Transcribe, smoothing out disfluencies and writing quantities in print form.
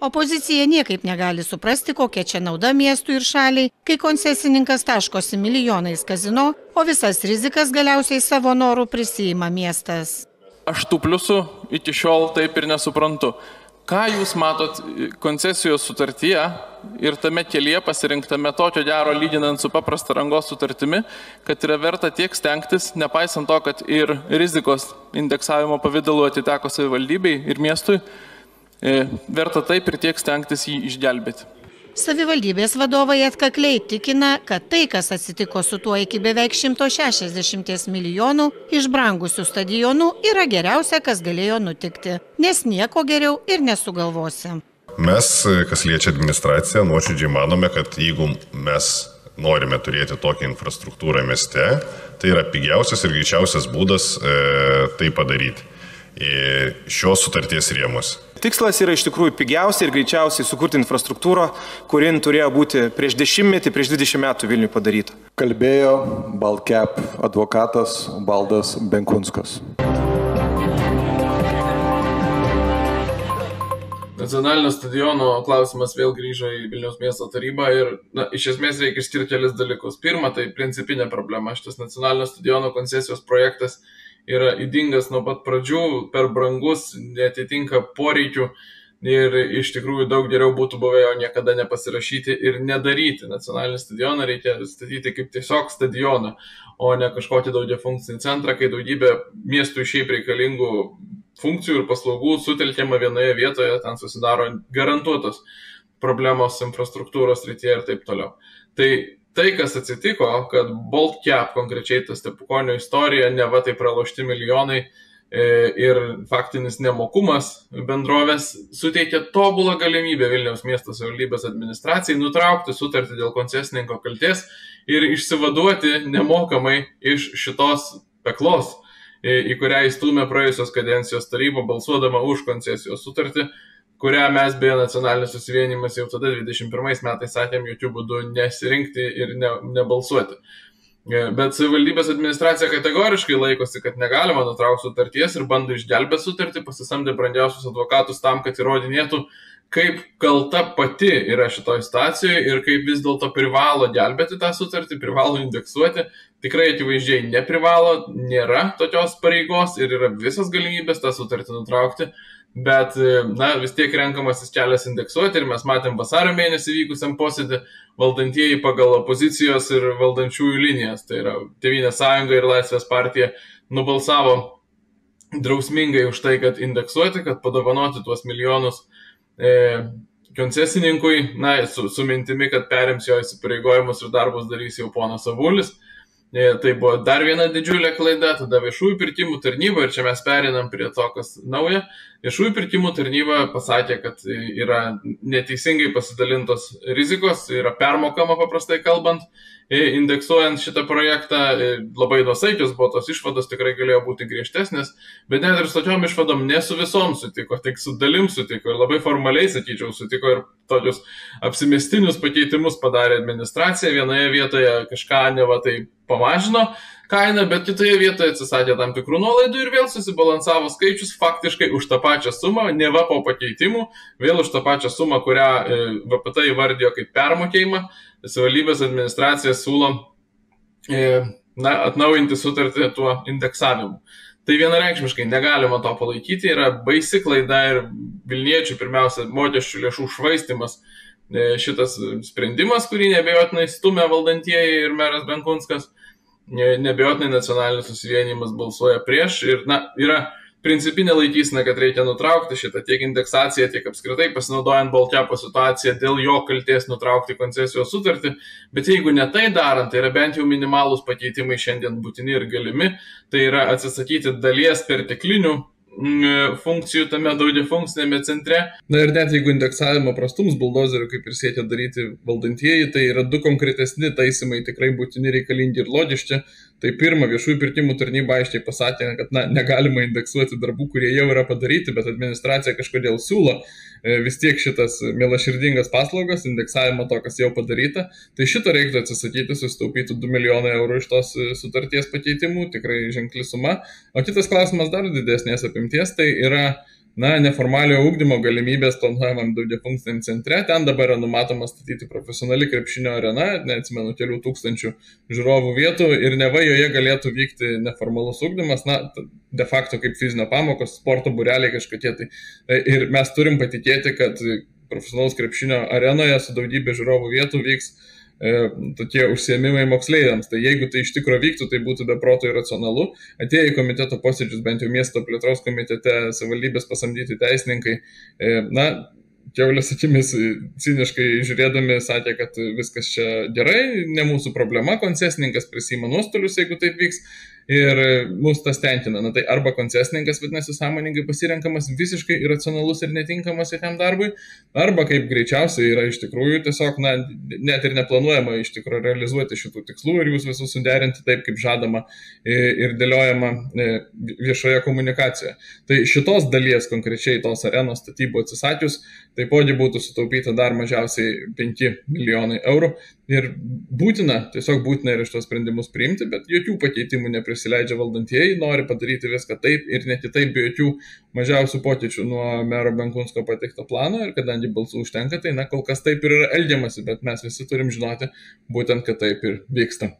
Opozicija niekaip negali suprasti, kokia čia nauda miestui ir šaliai, kai koncesininkas taškosi milijonais kazino, o visas rizikas galiausiai savo norų prisijima miestas. Aš tų pliusų iki šiol taip ir nesuprantu. Ką jūs matot koncesijos sutartyje ir tame kelyje pasirinktame tokio gero lyginant su paprasta rangos sutartimi, kad yra verta tiek stengtis, nepaisant to, kad ir rizikos indeksavimo pavidalu atiteko savivaldybei ir miestui, verta taip ir tiek stengtis jį išgelbėti. Savivaldybės vadovai atkakliai tikina, kad tai, kas atsitiko su tuo iki beveik 160 milijonų išbrangusių stadionų, yra geriausia, kas galėjo nutikti, nes nieko geriau ir nesugalvosi. Mes, kas liečia administraciją, nuoširdžiai manome, kad jeigu mes norime turėti tokią infrastruktūrą mieste, tai yra pigiausias ir greičiausias būdas tai padaryti. Šios sutarties rėmus. Tikslas yra iš tikrųjų pigiausiai ir greičiausiai sukurti infrastruktūrą, kuri turėjo būti prieš 10, prieš 20 metų Vilniuje padaryta. Kalbėjo Baltcap advokatas Valdas Benkunskas. Nacionalinio stadiono klausimas vėl grįžo į Vilniaus miesto tarybą ir iš esmės reikia išskirti kelis dalykus. Pirma, tai principinė problema. Šitas nacionalinio stadiono koncesijos projektas yra ydingas nuo pat pradžių, per brangus, netitinka poreikių ir iš tikrųjų daug geriau būtų buvę jo niekada nepasirašyti ir nedaryti. Nacionalinį stadioną reikia statyti kaip tiesiog stadioną, o ne kažkokį daugiafunkcinį centrą, kai daugybė miestų šiaip reikalingų funkcijų ir paslaugų sutelkiama vienoje vietoje, ten susidaro garantuotos problemos infrastruktūros srityje ir taip toliau. Tai, kas atsitiko, kad Baltcap, konkrečiai tas Stepukonio istorija, neva tai pralošti milijonai ir faktinis nemokumas bendrovės suteikia tobulą galimybę Vilniaus miesto savivaldybės administracijai nutraukti sutartį dėl koncesininko kaltės ir išsivaduoti nemokamai iš šitos peklos, į kurią įstūmė praėjusios kadencijos taryba balsuodama už koncesijos sutartį, kurią mes beje nacionalinis susivienimas jau tada 21 metais sakėm jokių būdų nesirinkti ir nebalsuoti. Bet savivaldybės administracija kategoriškai laikosi, kad negalima nutraukti sutarties ir bando išgelbėti sutartį, pasisamdė brangiausius advokatus tam, kad įrodinėtų, kaip kalta pati yra šitoje situacijoje ir kaip vis dėlto privalo gelbėti tą sutartį, privalo indeksuoti. Tikrai akivaizdžiai neprivalo, nėra tokios pareigos ir yra visas galimybės tą sutartį nutraukti. Bet vis tiek renkamasis kelias indeksuoti ir mes matėm vasario mėnesį vykusiam posėdį valdantieji pagal opozicijos ir valdančiųjų linijas, tai yra Tėvynės sąjunga ir Laisvės partija nubalsavo drausmingai už tai, kad indeksuoti, kad padovanoti tuos milijonus koncesininkui, su mintimi, kad perims jo įsipareigojimus ir darbus darys jau ponas Avulis. Tai buvo dar viena didžiulė klaida, tada viešųjų pirkimų tarnyba, ir čia mes perinam prie to, kas nauja. Viešųjų pirkimų tarnyba pasakė, kad yra neteisingai pasidalintos rizikos, yra permokama paprastai kalbant, indeksuojant šitą projektą. Labai nuosaikios buvo tos išvados, tikrai galėjo būti griežtesnės, bet net ir su tokiom išvadom ne su visom sutiko, tik su dalim sutiko ir labai formaliai, sakyčiau, sutiko ir tokius apsimestinius pakeitimus padarė administracija. Vienoje vietoje kažką neva tai pamažino kainą, bet kitoje vietoje atsisakė tam tikrų nuolaidų ir vėl susibalansavo skaičius faktiškai už tą pačią sumą, neva po pakeitimų, vėl už tą pačią sumą, kurią VPT įvardijo kaip permokėjimą. Savivaldybės administracija siūlo atnaujinti sutartį tuo indeksavimu. Tai vienareikšmiškai negalima to palaikyti, yra baisi klaida ir Vilniečių pirmiausia mokesčių lėšų švaistymas šitas sprendimas, kurį neabejotinai stumia valdantieji ir meras Benkunskas, neabejotinai nacionalinis susivienimas balsuoja prieš ir yra principinė laikysena, kad reikia nutraukti šitą tiek indeksaciją, tiek apskritai pasinaudojant Baltcapo situaciją dėl jo kaltės nutraukti koncesijos sutartį, bet jeigu ne tai darant, tai yra bent jau minimalūs pakeitimai šiandien būtini ir galimi, tai yra atsisakyti dalies perteklinių funkcijų tame daugiafunkcinėme centre. Ir net jeigu indeksavimo prastums buldozerių, kaip ir siekia daryti valdantieji, tai yra du konkretesni taisymai tikrai būtini, reikalingi ir logiški. Tai pirma, viešųjų pirkimų tarnyba aiškiai pasakė, kad negalima indeksuoti darbų, kurie jau yra padaryti, bet administracija kažkodėl siūlo vis tiek šitas mielaširdingas paslaugas, indeksavimo to, kas jau padaryta. Tai šito reiktų atsisakyti, susitaupyti 2 milijonai eurų iš tos sutarties pakeitimų, tikrai ženkli suma. O kitas klausimas dar didesnės apimties, tai yra neformaliojo ugdymo galimybės planuojamam daugiafunkciniam centre. Ten dabar yra numatoma statyti profesionali krepšinio arena, neatsimenu, kelių tūkstančių žiūrovų vietų ir neva joje galėtų vykti neformalus ugdymas, de facto kaip fizinio pamokos, sporto būreliai kažkokie. Ir mes turim patikėti, kad profesionalaus krepšinio arenoje su daugybė žiūrovų vietų vyks tokie užsiėmimai moksleiviams. Tai jeigu tai iš tikrųjų vyktų, tai būtų be proto ir racionalu. Atėję į komiteto posėdžius, bent jau miesto plėtros komitete, savivaldybės pasamdyti teisininkai, kiaulės akimis ciniškai žiūrėdami sakė, kad viskas čia gerai, ne mūsų problema, koncesininkas prisiima nuostolius, jeigu taip vyks. Ir mus tas tenkina. Tai arba koncesininkas, vadinasi, sąmoningai pasirenkamas visiškai iracionalus ir netinkamas jokiam darbui, arba kaip greičiausiai yra iš tikrųjų tiesiog, net ir neplanuojama iš tikrųjų realizuoti šitų tikslų ir jūs visus suderinti taip, kaip žadama ir dėliojama viešoje komunikacijoje. Tai šitos dalies konkrečiai tos arenos statybų atsisakius, taipogi būtų sutaupyta dar mažiausiai 5 milijonai eurų. Ir tiesiog būtina ir iš tos sprendimus priimti, bet jokių pakeitimų neprisileidžia valdantieji, nori padaryti viską taip ir ne kitaip, be jokių mažiausių pokyčių nuo mero Benkunsko pateikto plano ir kadangi balsų užtenka, tai kol kas taip ir yra elgiamasi, bet mes visi turim žinoti būtent, kad taip ir vyksta.